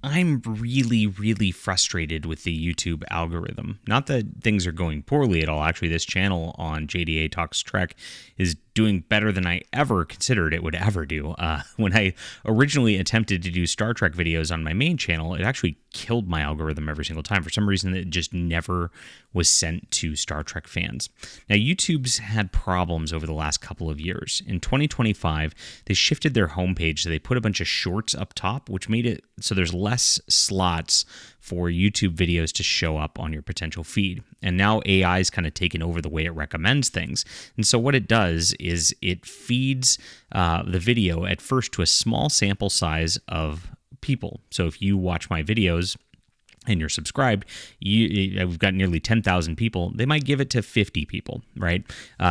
I'm really, really frustrated with the YouTube algorithm. Not that things are going poorly at all. Actually, this channel on JDA Talks Trek is doing better than I ever considered it would ever do. When I originally attempted to do Star Trek videos on my main channel, it actually killed my algorithm every single time. For some reason, it just never was sent to Star Trek fans. Now, YouTube's had problems over the last couple of years. In 2025, they shifted their homepage, so they put a bunch of shorts up top, which made it so there's less slots for YouTube videos to show up on your potential feed. And now AI is kind of taken over the way it recommends things. And so what it does is it feeds the video at first to a small sample size of people. So if you watch my videos and you're subscribed, we've got nearly 10,000 people. They might give it to 50 people, right,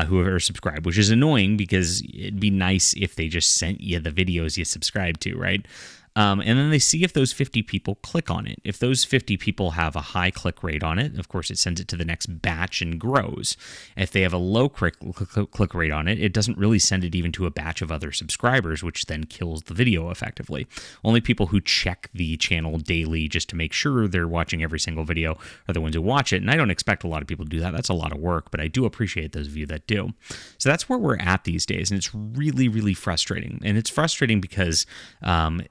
who are subscribed, which is annoying because it'd be nice if they just sent you the videos you subscribe to, right? And then they see if those 50 people click on it. If those 50 people have a high click rate on it, of course, it sends it to the next batch and grows. If they have a low click rate on it, it doesn't really send it even to a batch of other subscribers, which then kills the video effectively. Only people who check the channel daily just to make sure they're watching every single video are the ones who watch it. And I don't expect a lot of people to do that. That's a lot of work, but I do appreciate those of you that do. So that's where we're at these days. And it's really, really frustrating. And it's frustrating because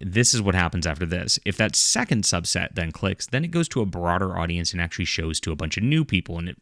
this is what happens after this. If that second subset then clicks, then it goes to a broader audience and actually shows to a bunch of new people, and it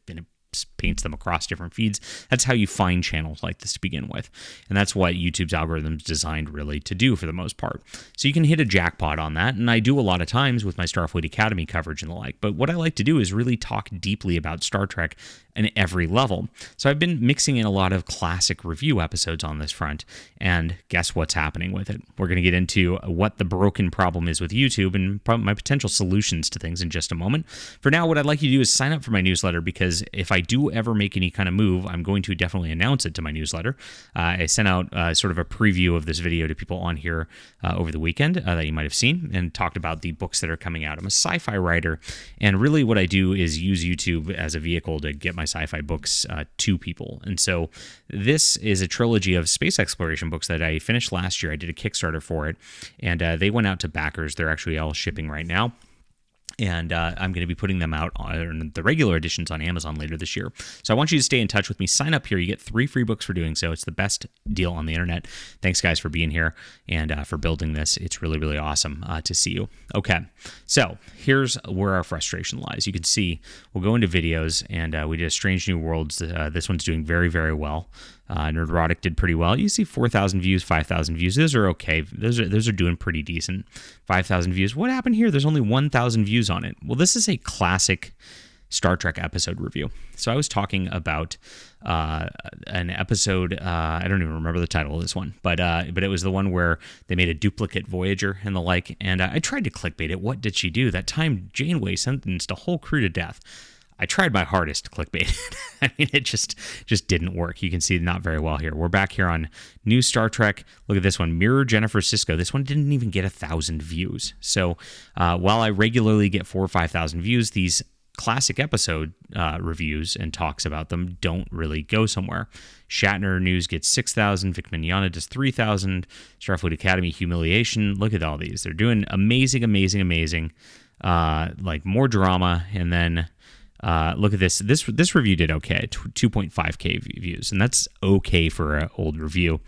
paints them across different feeds. That's how you find channels like this to begin with. And that's what YouTube's algorithm is designed really to do for the most part. So you can hit a jackpot on that. And I do a lot of times with my Starfleet Academy coverage and the like. But what I like to do is really talk deeply about Star Trek in every level. So I've been mixing in a lot of classic review episodes on this front. And guess what's happening with it? We're going to get into what the broken problem is with YouTube and my potential solutions to things in just a moment. For now, what I'd like you to do is sign up for my newsletter, because if I do ever make any kind of move, I'm going to definitely announce it to my newsletter. I sent out sort of a preview of this video to people on here over the weekend that you might have seen, and talked about the books that are coming out. I'm a sci-fi writer, and really what I do is use YouTube as a vehicle to get my sci-fi books to people. And so this is a trilogy of space exploration books that I finished last year. I did a Kickstarter for it, and they went out to backers. They're actually all shipping right now. And I'm going to be putting them out on the regular editions on Amazon later this year. So I want you to stay in touch with me. Sign up here. You get 3 free books for doing so. It's the best deal on the internet. Thanks, guys, for being here and for building this. It's really, really awesome to see you. Okay, so here's where our frustration lies. You can see we'll go into videos, and we did a Strange New Worlds. This one's doing very, very well. Nerdrotic did pretty well. You see 4,000 views, 5,000 views. Those are okay. Those are doing pretty decent. 5,000 views. What happened here? There's only 1,000 views on it. Well, this is a classic Star Trek episode review. So I was talking about an episode. I don't even remember the title of this one, but it was the one where they made a duplicate Voyager and the like. And I tried to clickbait it. What did she do? That time Janeway sentenced a whole crew to death. I tried my hardest to clickbait it. I mean, it just didn't work. You can see not very well here. We're back here on New Star Trek. Look at this one, Mirror Jennifer Sisko. This one didn't even get 1,000 views. So while I regularly get 4,000 or 5,000 views, these classic episode reviews and talks about them don't really go somewhere. Shatner News gets 6,000. Vic Mignogna does 3,000. Starfleet Academy Humiliation. Look at all these. They're doing amazing, amazing, amazing. Like more drama, and then look at this. This review did okay, 2.5K views, and that's okay for an old review.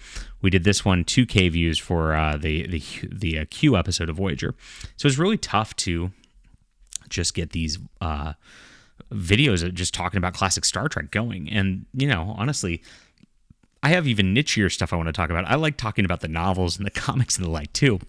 We did this one 2K views for the Q episode of Voyager. So it's really tough to just get these videos of just talking about classic Star Trek going. And honestly, I have even nichier stuff I want to talk about. I like talking about the novels and the comics and the like too.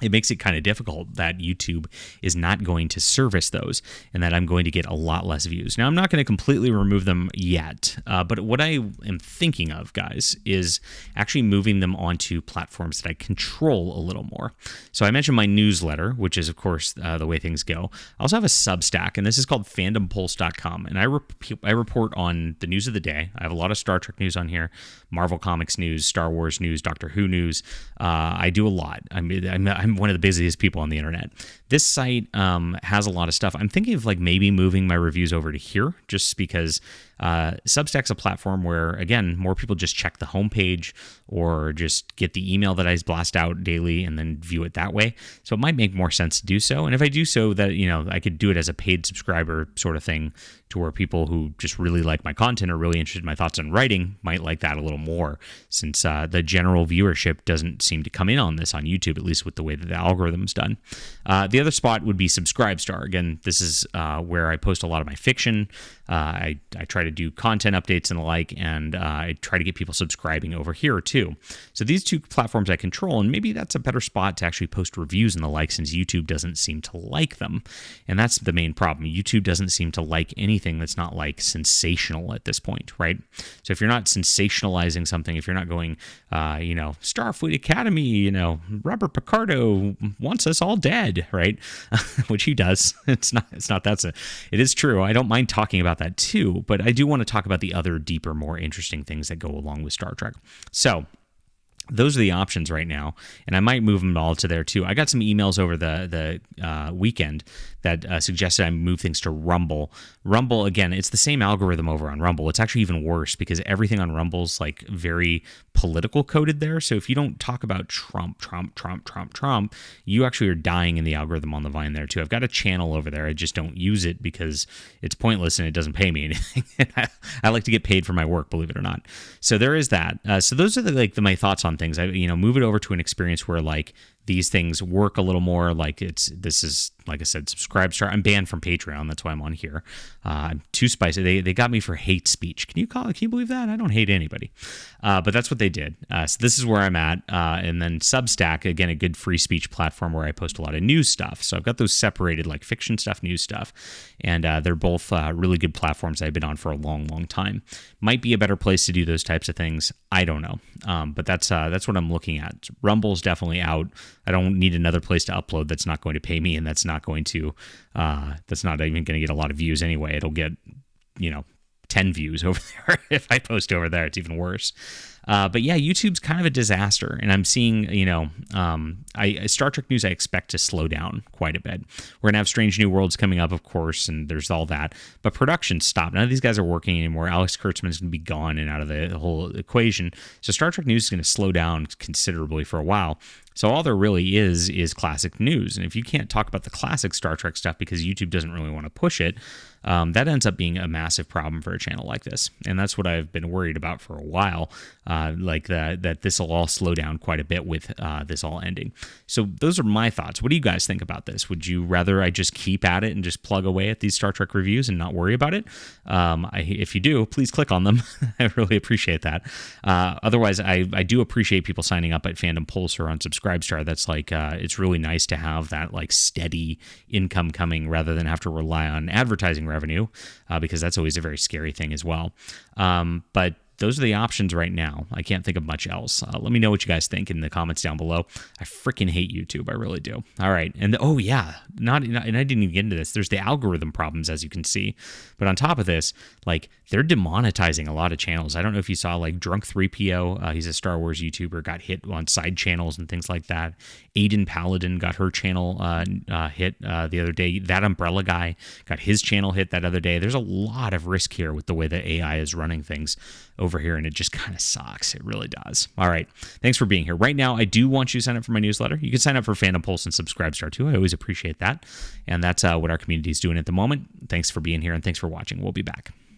It makes it kind of difficult that YouTube is not going to service those, and that I'm going to get a lot less views. Now, I'm not going to completely remove them yet, but what I am thinking of, guys, is actually moving them onto platforms that I control a little more. So I mentioned my newsletter, which is, of course, the way things go. I also have a Substack, and this is called fandompulse.com, and I report on the news of the day. I have a lot of Star Trek news on here, Marvel Comics news, Star Wars news, Doctor Who news. I do a lot. I'm one of the busiest people on the internet. This site has a lot of stuff. I'm thinking of maybe moving my reviews over to here, just because Substack's a platform where, again, more people just check the homepage or just get the email that I blast out daily and then view it that way. So it might make more sense to do so. And if I do so, that, I could do it as a paid subscriber sort of thing, to where people who just really like my content or really interested in my thoughts on writing might like that a little more, since the general viewership doesn't seem to come in on this on YouTube, at least with the way that the algorithm's done. The other spot would be Subscribestar. Again, this is where I post a lot of my fiction. I try to do content updates and the like, and I try to get people subscribing over here too. So these two platforms I control, and maybe that's a better spot to actually post reviews and the like, since YouTube doesn't seem to like them. And that's the main problem. YouTube doesn't seem to like anything that's not like sensational at this point, right? So if you're not sensationalizing something, if you're not going, Starfleet Academy, Robert Picardo wants us all dead, right? Which he does. It is true. I don't mind talking about that too, but I do want to talk about the other deeper, more interesting things that go along with Star Trek. So those are the options right now, and I might move them all to there too. I got some emails over the weekend that suggested I move things to Rumble. Rumble, again, it's the same algorithm over on Rumble. It's actually even worse because everything on Rumble's like very political coded there. So if you don't talk about Trump, you actually are dying in the algorithm on the Vine there too. I've got a channel over there. I just don't use it because it's pointless and it doesn't pay me anything. I like to get paid for my work, believe it or not. So there is that. So those are my thoughts on things. I move it over to an experience where like these things work a little more. Like this is, like I said, Subscribestar. I'm banned from Patreon. That's why I'm on here. I'm too spicy. They got me for hate speech. Can you believe that? I don't hate anybody. But that's what they did. So this is where I'm at. And then Substack, again, a good free speech platform where I post a lot of news stuff. So I've got those separated, like fiction stuff, news stuff. And they're both really good platforms I've been on for a long, long time. Might be a better place to do those types of things. I don't know. But that's what I'm looking at. Rumble's definitely out. I don't need another place to upload that's not going to pay me, and that's not even going to get a lot of views anyway. It'll get 10 views over there. If I post over there, it's even worse. But yeah, YouTube's kind of a disaster, and I'm seeing, Star Trek news I expect to slow down quite a bit. We're gonna have Strange New Worlds coming up, of course, and there's all that. But production stopped. None of these guys are working anymore. Alex Kurtzman's gonna be gone and out of the whole equation. So Star Trek news is gonna slow down considerably for a while. So all there really is classic news. And if you can't talk about the classic Star Trek stuff because YouTube doesn't really want to push it, that ends up being a massive problem for a channel like this. And that's what I've been worried about for a while, that this will all slow down quite a bit with this all ending. So those are my thoughts. What do you guys think about this? Would you rather I just keep at it and just plug away at these Star Trek reviews and not worry about it? If you do, please click on them. I really appreciate that. Otherwise, I do appreciate people signing up at Fandom Pulse or on Subscribestar. That's it's really nice to have that like steady income coming rather than have to rely on advertising revenue, because that's always a very scary thing as well. But those are the options right now. I can't think of much else. Let me know what you guys think in the comments down below. I freaking hate YouTube. I really do. All right. And and I didn't even get into this. There's the algorithm problems, as you can see. But on top of this, like they're demonetizing a lot of channels. I don't know if you saw like Drunk 3PO. He's a Star Wars YouTuber, got hit on side channels and things like that. Aiden Paladin got her channel hit the other day. That Umbrella guy got his channel hit that other day. There's a lot of risk here with the way that AI is running things over here, and it just kind of sucks. It really does. All right. Thanks for being here. Right now, I do want you to sign up for my newsletter. You can sign up for Fandom Pulse and Subscribestar too. I always appreciate that. And that's what our community is doing at the moment. Thanks for being here, and thanks for watching. We'll be back.